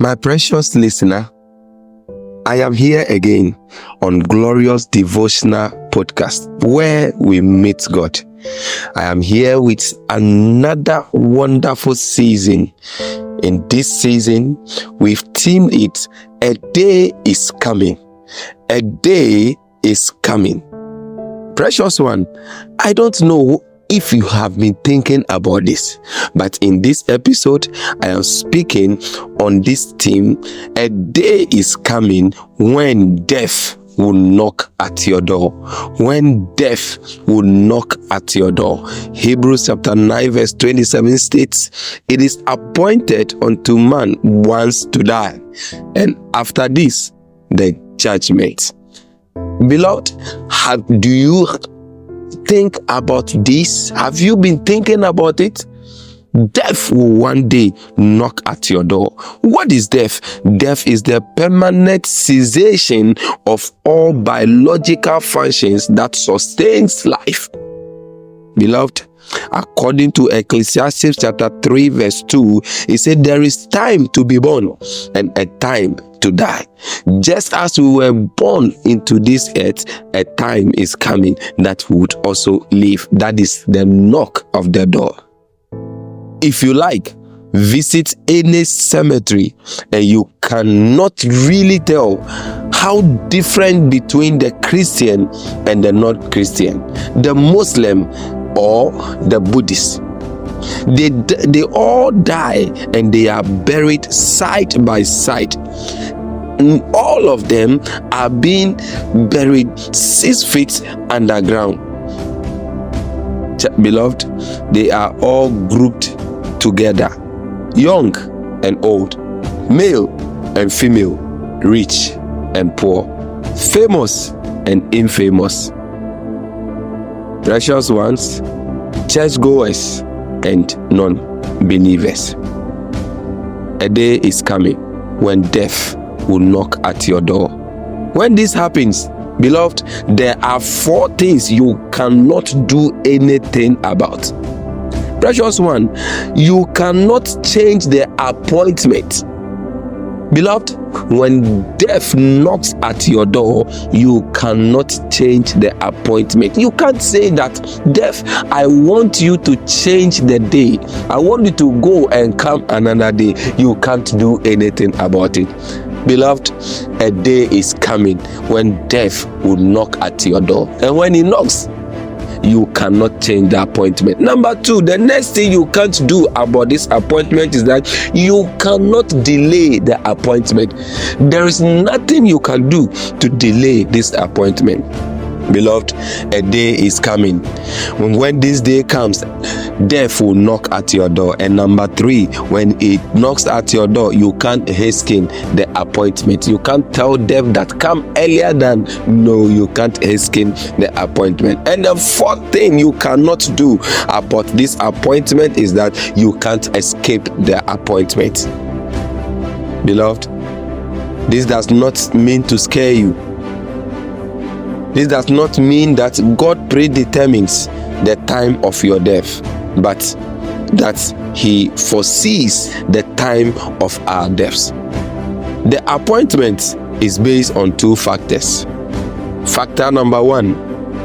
My precious listener, I am here again on Glorious Devotional Podcast, where we meet God. I am here with another wonderful season. In this season, we've themed it, A Day is Coming. A day is coming. Precious one, I don't know if you have been thinking about this, but in this episode, I am speaking on this theme. A day is coming when death will knock at your door. When death will knock at your door. Hebrews chapter 9 verse 27 states, "It is appointed unto man once to die, and after this, the judgment." Beloved, do you think about this? Have you been thinking about it? Death will one day knock at your door. What is death? Death is the permanent cessation of all biological functions that sustains life. Beloved, according to Ecclesiastes chapter 3 verse 2, it said there is time to be born and a time to die. Just as we were born into this earth, a time is coming that we would also live. That is the knock of the door. If you like, visit any cemetery and you cannot really tell how different between the Christian and the not-Christian, the Muslim or the Buddhist. They all die and they are buried side by side. All of them are being buried 6 feet underground. Beloved, they are all grouped together, young and old, male and female, rich and poor, famous and infamous, precious ones, churchgoers and non-believers. A day is coming when death will knock at your door. When this happens, beloved, there are 4 things you cannot do anything about. Precious one, you cannot change the appointment. Beloved, when death knocks at your door, you cannot change the appointment. You can't say that, "Death, I want you to change the day. I want you to go and come another day." You can't do anything about it. Beloved, a day is coming when death will knock at your door. And when he knocks, you cannot change the appointment. Number 2, the next thing you can't do about this appointment is that you cannot delay the appointment. There is nothing you can do to delay this appointment. Beloved, a day is coming. When this day comes, death will knock at your door. And number 3, when it knocks at your door, you can't hasten the appointment. You can't tell death that come earlier than. No, you can't hasten the appointment. And the 4th thing you cannot do about this appointment is that you can't escape the appointment. Beloved, this does not mean to scare you. This does not mean that God predetermines the time of your death, but that He foresees the time of our deaths. The appointment is based on 2 factors. Factor number 1,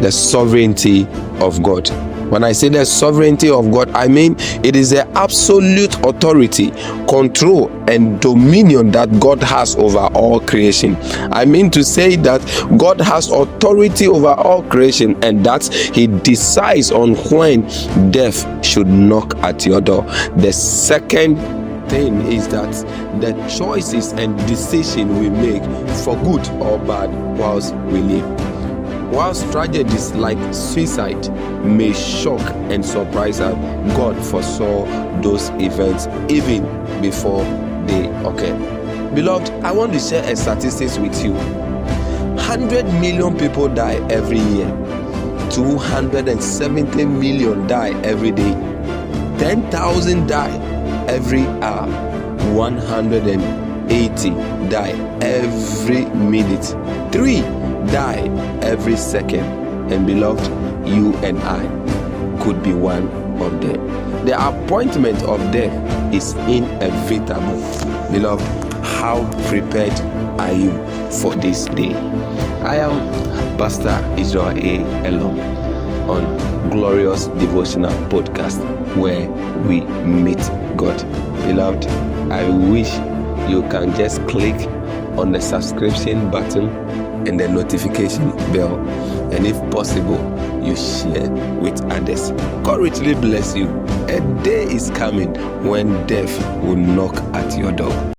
the sovereignty of God. When I say the sovereignty of God, I mean it is the absolute authority, control, and dominion that God has over all creation. I mean to say that God has authority over all creation and that He decides on when death should knock at your door. The second thing is that the choices and decisions we make for good or bad whilst we live. Whilst tragedies like suicide may shock and surprise us, God foresaw those events even before they occur. Beloved, I want to share a statistics with you. 100 million people die every year. 270 million die every day. 10,000 die every hour. 180 die every minute. 3 die every second. And beloved, you and I could be one of them. The appointment of death is inevitable. Beloved, how prepared are you for this day? I am Pastor Israel A. Elom on Glorious Devotional Podcast, where we meet God. Beloved, I wish you can just click on the subscription button and the notification bell, and if possible, you share with others. God richly bless you. A day is coming when death will knock at your door.